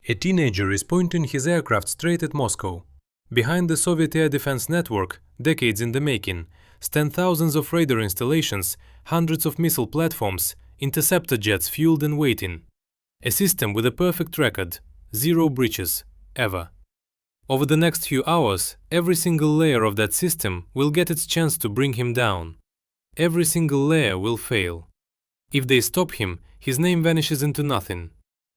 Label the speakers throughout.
Speaker 1: A teenager is pointing his aircraft straight at Moscow. Behind the Soviet air defense network, decades in the making, stand thousands of radar installations, hundreds of missile platforms, interceptor jets fueled and waiting. A system with a perfect record, zero breaches, ever. Over the next few hours, every single layer of that system will get its chance to bring him down. Every single layer will fail. If they stop him, his name vanishes into nothing.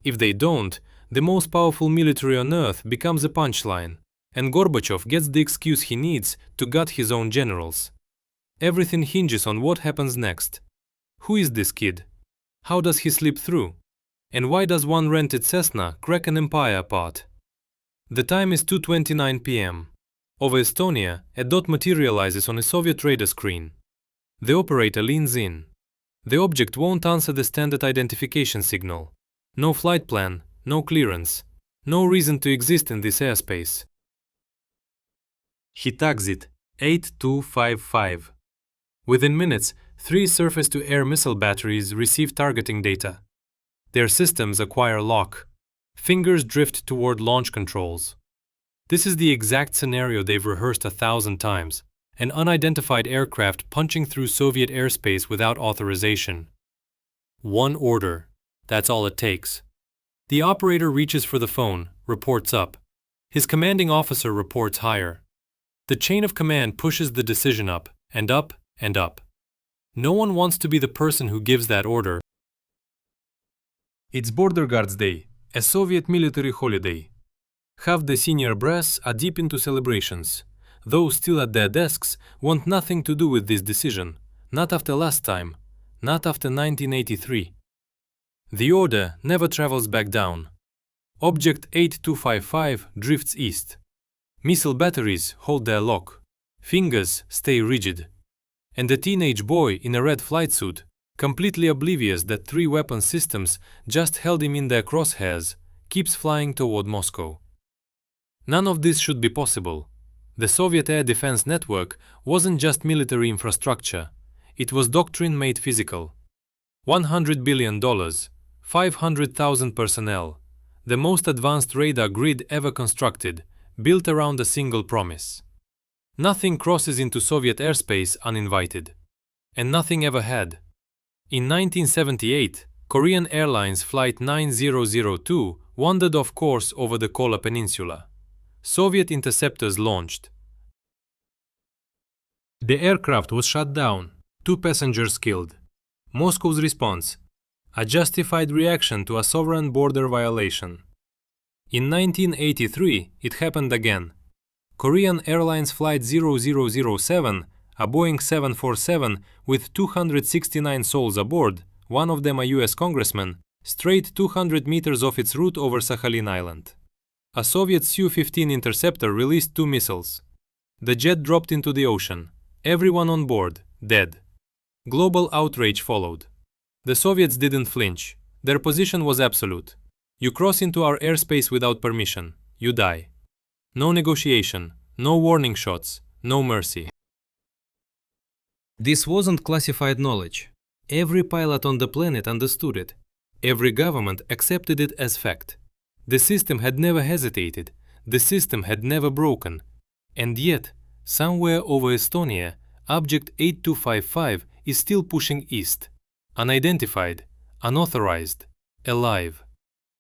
Speaker 1: If they don't, the most powerful military on earth becomes a punchline, and Gorbachev gets the excuse he needs to gut his own generals. Everything hinges on what happens next. Who is this kid? How does he slip through? And why does one rented Cessna crack an empire apart? The time is 2:29 p.m. Over Estonia, a dot materializes on a Soviet radar screen. The operator leans in. The object won't answer the standard identification signal. No flight plan, no clearance, no reason to exist in this airspace. Hit exit 8255. Within minutes, 3 surface-to-air missile batteries receive targeting data. Their systems acquire lock. Fingers drift toward launch controls. This is the exact scenario they've rehearsed 1,000 times. An unidentified aircraft punching through Soviet airspace without authorization. One order. That's all it takes. The operator reaches for the phone, reports up. His commanding officer reports higher. The chain of command pushes the decision up, and up, and up. No one wants to be the person who gives that order. It's Border Guards Day, a Soviet military holiday. Half the senior brass are deep into celebrations. Those still at their desks want nothing to do with this decision, not after last time, not after 1983. The order never travels back down. Object 8255 drifts east. Missile batteries hold their lock. Fingers stay rigid. And a teenage boy in a red flight suit, completely oblivious that 3 weapon systems just held him in their crosshairs, keeps flying toward Moscow. None of this should be possible. The Soviet air defense network wasn't just military infrastructure. It was doctrine made physical. $100 billion, 500,000 personnel, the most advanced radar grid ever constructed, built around a single promise. Nothing crosses into Soviet airspace uninvited. And nothing ever had. In 1978, Korean Airlines Flight 9002 wandered off course over the Kola Peninsula. Soviet interceptors launched. The aircraft was shot down, 2 passengers killed. Moscow's response: a justified reaction to a sovereign border violation. In 1983, it happened again. Korean Airlines Flight 0007, a Boeing 747 with 269 souls aboard, one of them a US congressman, strayed 200 meters off its route over Sakhalin Island. A Soviet Su-15 interceptor released 2 missiles. The jet dropped into the ocean. Everyone on board, dead. Global outrage followed. The Soviets didn't flinch. Their position was absolute. You cross into our airspace without permission, you die. No negotiation, no warning shots, no mercy. This wasn't classified knowledge. Every pilot on the planet understood it. Every government accepted it as fact. The system had never hesitated. The system had never broken. And yet, somewhere over Estonia, Object 8255 is still pushing east. Unidentified, unauthorized, alive.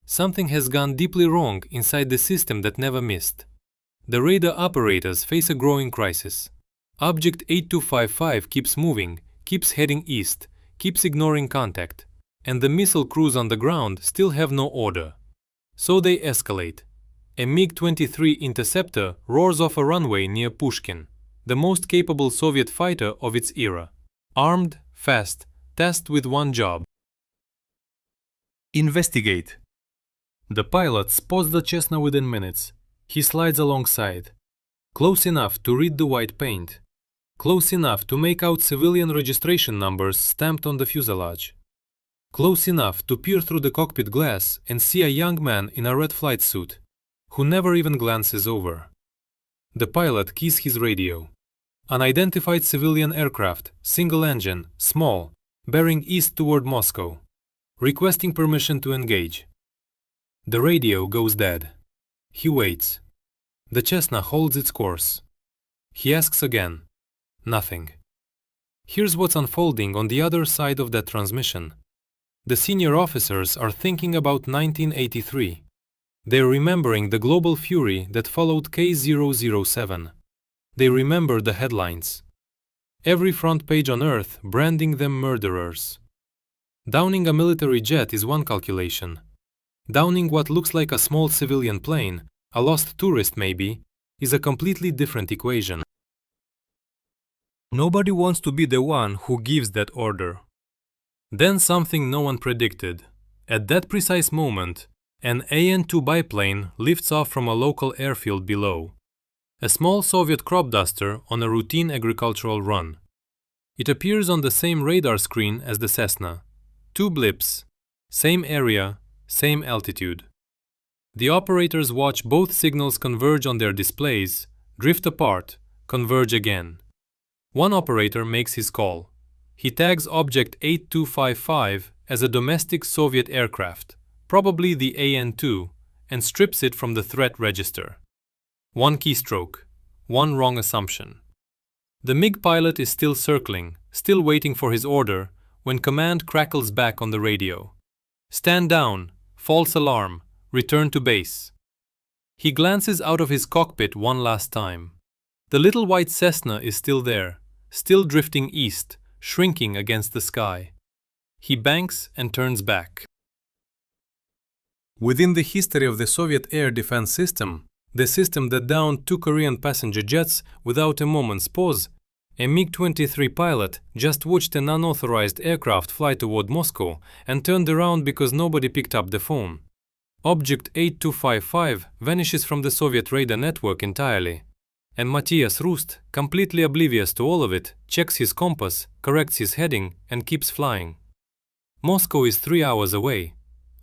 Speaker 1: Something has gone deeply wrong inside the system that never missed. The radar operators face a growing crisis. Object 8255 keeps moving, keeps heading east, keeps ignoring contact, and the missile crews on the ground still have no order. So they escalate. A MiG-23 interceptor roars off a runway near Pushkin, the most capable Soviet fighter of its era. Armed, fast, tasked with one job: investigate. The pilot spots the Cessna within minutes. He slides alongside. Close enough to read the white paint. Close enough to make out civilian registration numbers stamped on the fuselage. Close enough to peer through the cockpit glass and see a young man in a red flight suit, who never even glances over. The pilot keys his radio. Unidentified civilian aircraft, single engine, small, bearing east toward Moscow. Requesting permission to engage. The radio goes dead. He waits. The Cessna holds its course. He asks again. Nothing. Here's what's unfolding on the other side of that transmission. The senior officers are thinking about 1983. They're remembering the global fury that followed K007. They remember the headlines. Every front page on Earth branding them murderers. Downing a military jet is one calculation. Downing what looks like a small civilian plane, a lost tourist maybe, is a completely different equation. Nobody wants to be the one who gives that order. Then something no one predicted. At that precise moment, an AN-2 biplane lifts off from a local airfield below. A small Soviet crop duster on a routine agricultural run. It appears on the same radar screen as the Cessna. 2 blips. Same area, same altitude. The operators watch both signals converge on their displays, drift apart, converge again. One operator makes his call. He tags object 8255 as a domestic Soviet aircraft, probably the AN-2, and strips it from the threat register. One keystroke, one wrong assumption. The MiG pilot is still circling, still waiting for his order, when command crackles back on the radio. Stand down, false alarm, return to base. He glances out of his cockpit one last time. The little white Cessna is still there, still drifting east, shrinking against the sky. He banks and turns back. Within the history of the Soviet air defense system, the system that downed 2 Korean passenger jets without a moment's pause, a MiG-23 pilot just watched an unauthorized aircraft fly toward Moscow and turned around because nobody picked up the phone. Object 8255 vanishes from the Soviet radar network entirely. And Matthias Rust, completely oblivious to all of it, checks his compass, corrects his heading, and keeps flying. Moscow is 3 hours away.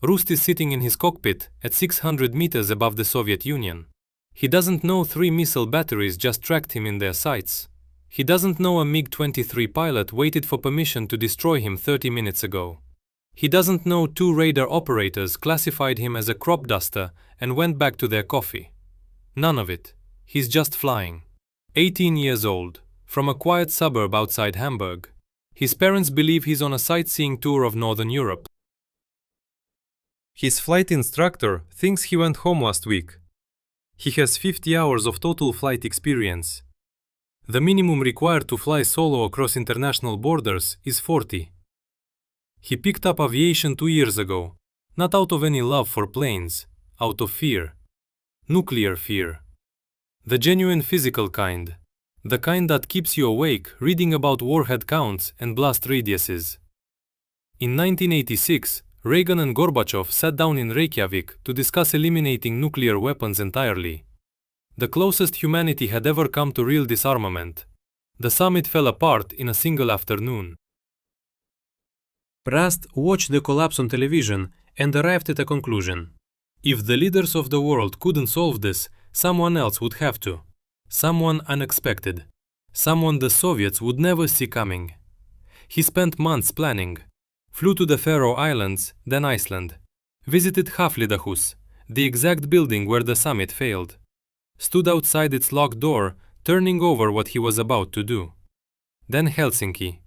Speaker 1: Rust is sitting in his cockpit at 600 meters above the Soviet Union. He doesn't know 3 missile batteries just tracked him in their sights. He doesn't know a MiG-23 pilot waited for permission to destroy him 30 minutes ago. He doesn't know 2 radar operators classified him as a crop duster and went back to their coffee. None of it. He's just flying. 18 years old, from a quiet suburb outside Hamburg. His parents believe he's on a sightseeing tour of Northern Europe. His flight instructor thinks he went home last week. He has 50 hours of total flight experience. The minimum required to fly solo across international borders is 40. He picked up aviation 2 years ago, not out of any love for planes, out of fear. Nuclear fear. The genuine physical kind. The kind that keeps you awake reading about warhead counts and blast radiuses. In 1986, Reagan and Gorbachev sat down in Reykjavik to discuss eliminating nuclear weapons entirely. The closest humanity had ever come to real disarmament. The summit fell apart in a single afternoon. Rust watched the collapse on television and arrived at a conclusion. If the leaders of the world couldn't solve this, someone else would have to. Someone unexpected. Someone the Soviets would never see coming. He spent months planning. Flew to the Faroe Islands, then Iceland. Visited Haflidahus, the exact building where the summit failed. Stood outside its locked door, turning over what he was about to do. Then Helsinki,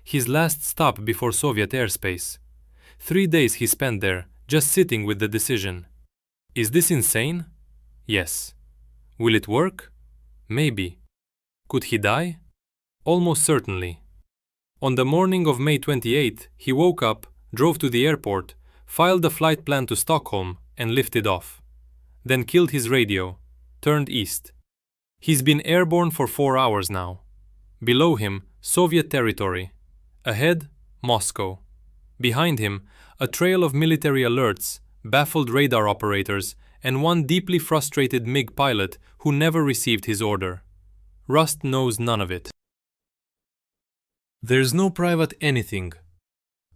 Speaker 1: his last stop before Soviet airspace. 3 days he spent there, just sitting with the decision. Is this insane? Yes. Will it work? Maybe. Could he die? Almost certainly. On the morning of May 28, he woke up, drove to the airport, filed a flight plan to Stockholm, and lifted off. Then killed his radio, turned east. He's been airborne for 4 hours now. Below him, Soviet territory. Ahead, Moscow. Behind him, a trail of military alerts, baffled radar operators, and one deeply frustrated MiG pilot who never received his order. Rust knows none of it. There's no private anything.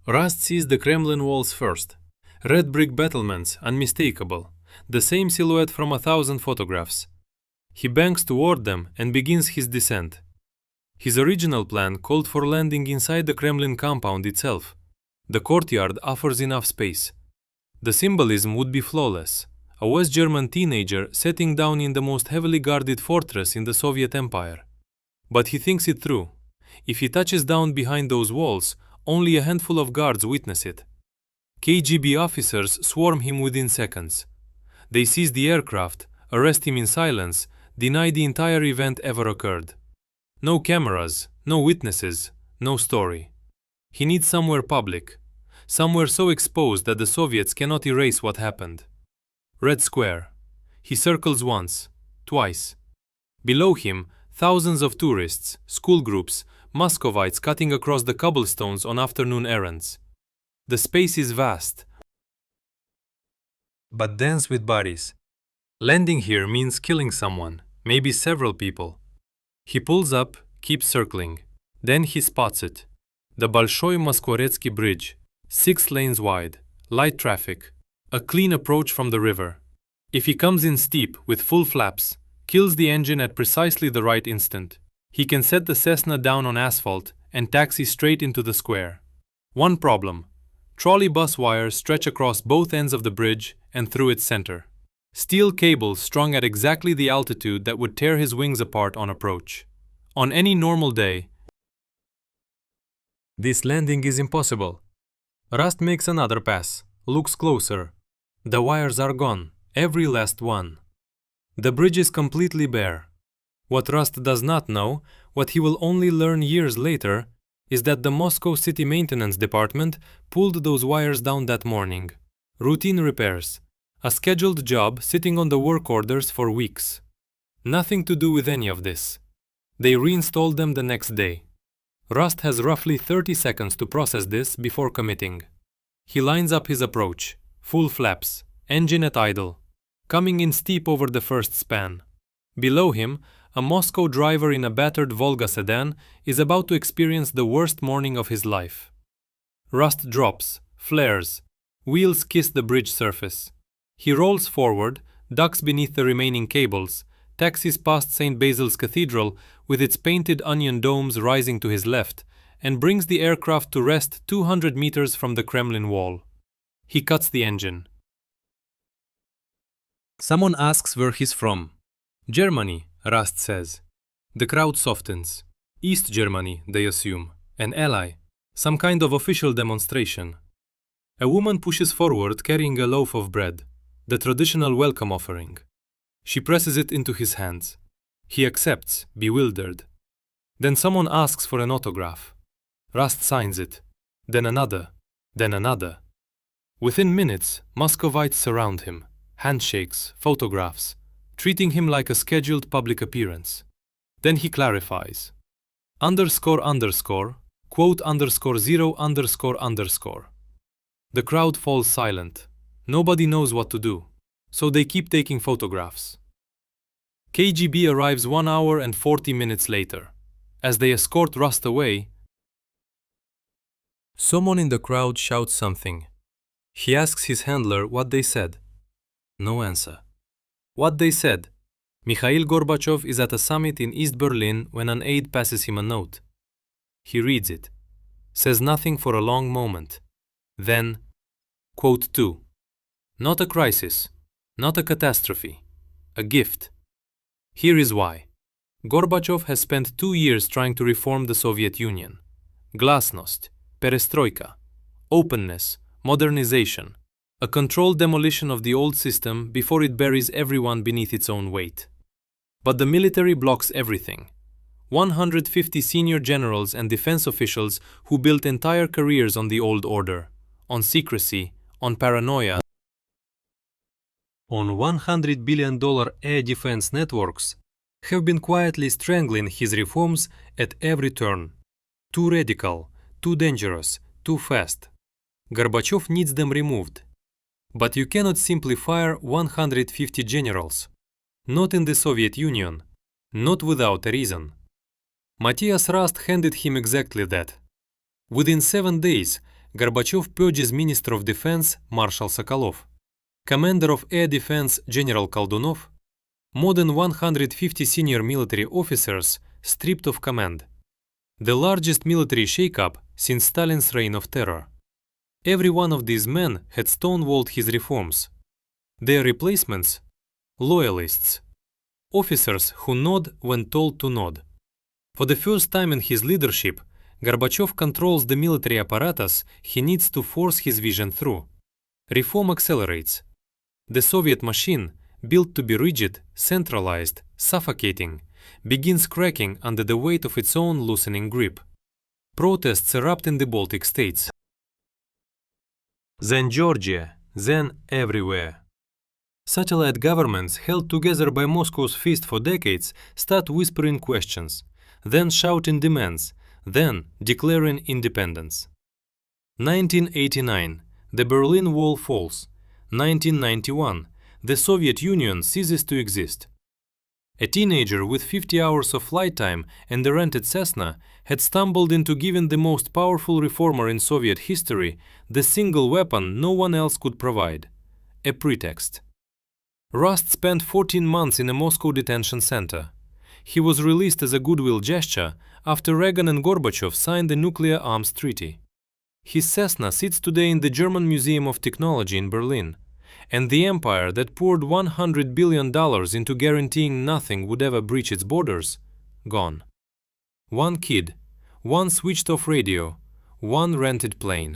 Speaker 1: Rust sees the Kremlin walls first. Red brick battlements, unmistakable. The same silhouette from 1,000 photographs. He banks toward them and begins his descent. His original plan called for landing inside the Kremlin compound itself. The courtyard offers enough space. The symbolism would be flawless. A West German teenager setting down in the most heavily guarded fortress in the Soviet Empire. But he thinks it through. If he touches down behind those walls, only a handful of guards witness it. KGB officers swarm him within seconds. They seize the aircraft, arrest him in silence, deny the entire event ever occurred. No cameras, no witnesses, no story. He needs somewhere public, somewhere so exposed that the Soviets cannot erase what happened. Red Square. He circles once, twice. Below him, thousands of tourists, school groups, Muscovites cutting across the cobblestones on afternoon errands. The space is vast, but dense with bodies. Landing here means killing someone, maybe several people. He pulls up, keeps circling. Then he spots it. The Bolshoi Moskvoretsky Bridge, 6 lanes wide, light traffic, a clean approach from the river. If he comes in steep with full flaps, kills the engine at precisely the right instant, he can set the Cessna down on asphalt and taxi straight into the square. One problem: trolley bus wires stretch across both ends of the bridge and through its center. Steel cables strung at exactly the altitude that would tear his wings apart on approach. On any normal day, this landing is impossible. Rust makes another pass, looks closer. The wires are gone, every last one. The bridge is completely bare. What Rust does not know, what he will only learn years later, is that the Moscow City Maintenance Department pulled those wires down that morning. Routine repairs. A scheduled job sitting on the work orders for weeks. Nothing to do with any of this. They reinstalled them the next day. Rust has roughly 30 seconds to process this before committing. He lines up his approach, full flaps, engine at idle, coming in steep over the first span. Below him, a Moscow driver in a battered Volga sedan is about to experience the worst morning of his life. Rust drops, flares, wheels kiss the bridge surface. He rolls forward, ducks beneath the remaining cables, taxis past St. Basil's Cathedral with its painted onion domes rising to his left, and brings the aircraft to rest 200 meters from the Kremlin wall. He cuts the engine. Someone asks where he's from. Germany, Rust says. The crowd softens. East Germany, they assume. An ally. Some kind of official demonstration. A woman pushes forward carrying a loaf of bread, the traditional welcome offering. She presses it into his hands. He accepts, bewildered. Then someone asks for an autograph. Rust signs it. Then another. Then another. Within minutes, Muscovites surround him. Handshakes, photographs, treating him like a scheduled public appearance. Then he clarifies. __, quote _0 __. The crowd falls silent. Nobody knows what to do, so they keep taking photographs. KGB arrives 1 hour and 40 minutes later. As they escort Rust away, someone in the crowd shouts something. He asks his handler what they said. No answer. What they said: Mikhail Gorbachev is at a summit in East Berlin when an aide passes him a note. He reads it, says nothing for a long moment. Then, quote 2. Not a crisis, not a catastrophe, a gift. Here is why. Gorbachev has spent 2 years trying to reform the Soviet Union. Glasnost, perestroika, openness, modernization, a controlled demolition of the old system before it buries everyone beneath its own weight. But the military blocks everything. 150 senior generals and defense officials who built entire careers on the old order, on secrecy, on paranoia, on $100 billion air defense networks, have been quietly strangling his reforms at every turn. Too radical, too dangerous, too fast. Gorbachev needs them removed. But you cannot simply fire 150 generals. Not in the Soviet Union. Not without a reason. Matthias Rust handed him exactly that. Within 7 days, Gorbachev purges Minister of Defense Marshal Sokolov, Commander of Air Defense General Koldunov, more than 150 senior military officers stripped of command. The largest military shakeup since Stalin's reign of terror. Every one of these men had stonewalled his reforms. Their replacements? Loyalists. Officers who nod when told to nod. For the first time in his leadership, Gorbachev controls the military apparatus he needs to force his vision through. Reform accelerates. The Soviet machine, built to be rigid, centralized, suffocating, begins cracking under the weight of its own loosening grip. Protests erupt in the Baltic states. Then Georgia, then everywhere. Satellite governments held together by Moscow's fist for decades start whispering questions, then shouting demands, then declaring independence. 1989, the Berlin Wall falls. 1991, the Soviet Union ceases to exist. A teenager with 50 hours of flight time and a rented Cessna had stumbled into giving the most powerful reformer in Soviet history the single weapon no one else could provide: a pretext. Rust spent 14 months in a Moscow detention center. He was released as a goodwill gesture after Reagan and Gorbachev signed the nuclear arms treaty. His Cessna sits today in the German Museum of Technology in Berlin, and the empire that poured $100 billion into guaranteeing nothing would ever breach its borders, gone. One kid, one switched-off radio, one rented plane.